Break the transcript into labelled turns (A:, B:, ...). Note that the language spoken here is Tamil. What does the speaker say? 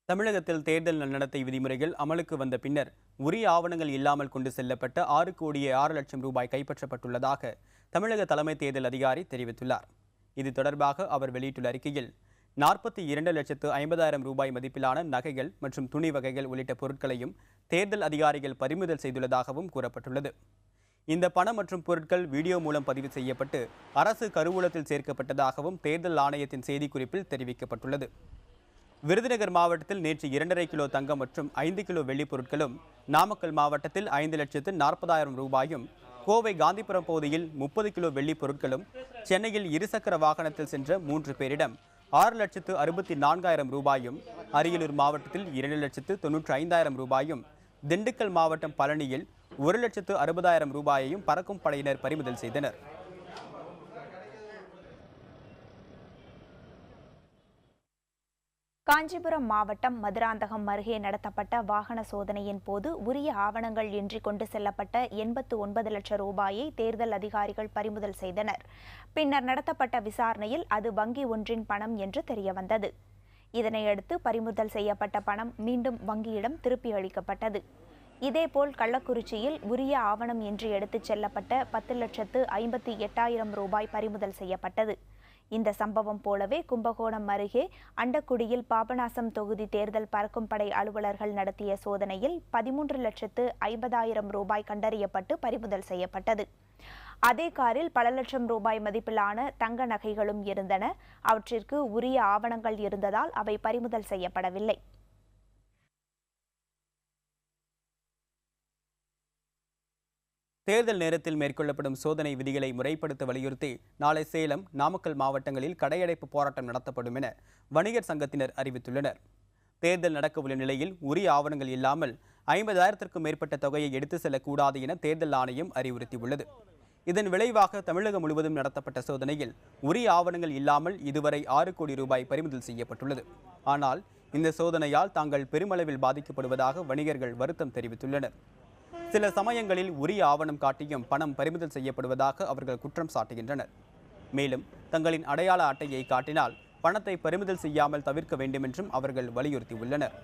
A: தமிழகத்தில் தேர்தல் நன்னடத்தை விதிமுறைகள் அமலுக்கு வந்த பின்னர் உரிய ஆவணங்கள் இல்லாமல் கொண்டு செல்லப்பட்ட 6,06,00,000 ரூபாய் கைப்பற்றப்பட்டுள்ளதாக தமிழக தலைமை தேர்தல் அதிகாரி தெரிவித்துள்ளார். இது தொடர்பாக அவர் வெளியிட்டுள்ள அறிக்கையில் 42,50,000 ரூபாய் மதிப்பிலான நகைகள் மற்றும் துணி வகைகள் உள்ளிட்ட பொருட்களையும் தேர்தல் அதிகாரிகள் பறிமுதல் செய்துள்ளதாகவும் கூறப்பட்டுள்ளது. இந்த பணம் மற்றும் பொருட்கள் வீடியோ மூலம் பதிவு செய்யப்பட்டு அரசு கருவூலத்தில் சேர்க்கப்பட்டதாகவும் தேர்தல் ஆணையத்தின் செய்திக்குறிப்பில் தெரிவிக்கப்பட்டுள்ளது. விருதுநகர் மாவட்டத்தில் நேற்று 2.5 கிலோ தங்கம் மற்றும் 5 கிலோ வெள்ளிப் பொருட்களும், நாமக்கல் மாவட்டத்தில் 5,40,000 ரூபாயும், கோவை காந்திபுரம் பகுதியில் 30 கிலோ வெள்ளிப் பொருட்களும், சென்னையில் இருசக்கர வாகனத்தில் சென்ற 3 பேரிடம் 6,64,000 ரூபாயும், அரியலூர் மாவட்டத்தில் 2,95,000 ரூபாயும், திண்டுக்கல் மாவட்டம் பழனியில் 1,60,000 ரூபாயையும் பறக்கும் படையினர் பறிமுதல் செய்தனர்.
B: காஞ்சிபுரம் மாவட்டம் மதுராந்தகம் அருகே நடத்தப்பட்ட வாகன சோதனையின் போது உரிய ஆவணங்கள் இன்றி கொண்டு செல்லப்பட்ட 89 லட்சம் ரூபாயை தேர்தல் அதிகாரிகள் பறிமுதல் செய்தனர். பின்னர் நடத்தப்பட்ட விசாரணையில் அது வங்கி ஒன்றின் பணம் என்று தெரியவந்தது. இதனையடுத்து பறிமுதல் செய்யப்பட்ட பணம் மீண்டும் வங்கியிடம் திருப்பி அளிக்கப்பட்டது. இதேபோல் கள்ளக்குறிச்சியில் உரிய ஆவணம் இன்றி எடுத்துச் செல்லப்பட்ட 10,58,000 ரூபாய் பறிமுதல் செய்யப்பட்டது. இந்த சம்பவம் போலவே கும்பகோணம் அருகே அண்டக்குடியில் பாபநாசம் தொகுதி தேர்தல் பறக்கும் படை அலுவலர்கள் நடத்திய சோதனையில் 13,50,000 ரூபாய் கண்டறியப்பட்டு பறிமுதல் செய்யப்பட்டது. அதே காரில் பல லட்சம் ரூபாய் மதிப்பிலான தங்க நகைகளும் இருந்தன. அவற்றிற்கு உரிய ஆவணங்கள் இருந்ததால் அவை பறிமுதல் செய்யப்படவில்லை.
A: தேர்தல் நேரத்தில் மேற்கொள்ளப்படும் சோதனை விதிகளை முறைப்படுத்த வலியுறுத்தி நாளை சேலம், நாமக்கல் மாவட்டங்களில் கடையடைப்பு போராட்டம் நடத்தப்படும் என வணிகர் சங்கத்தினர் அறிவித்துள்ளனர். தேர்தல் நடக்கவுள்ள நிலையில் உரிய ஆவணங்கள் இல்லாமல் 50,000க்கும் மேற்பட்ட தொகையை எடுத்து செல்லக்கூடாது என தேர்தல் ஆணையம் அறிவுறுத்தியுள்ளது. இதன் விளைவாக தமிழகம் முழுவதும் நடத்தப்பட்ட சோதனையில் உரிய ஆவணங்கள் இல்லாமல் இதுவரை 6 கோடி ரூபாய் பறிமுதல் செய்யப்பட்டுள்ளது. ஆனால் இந்த சோதனையால் தாங்கள் பெருமளவில் பாதிக்கப்படுவதாக வணிகர்கள் வருத்தம் தெரிவித்துள்ளனர். சில சமயங்களில் உரிய ஆவணம் காட்டியும் பணம் பறிமுதல் செய்யப்படுவதாக அவர்கள் குற்றம் சாட்டுகின்றனர். மேலும் தங்களின் அடையாள அட்டையை காட்டினால் பணத்தை பறிமுதல் செய்யாமல் தவிர்க்க வேண்டும் என்றும் அவர்கள் வலியுறுத்தியுள்ளனர்.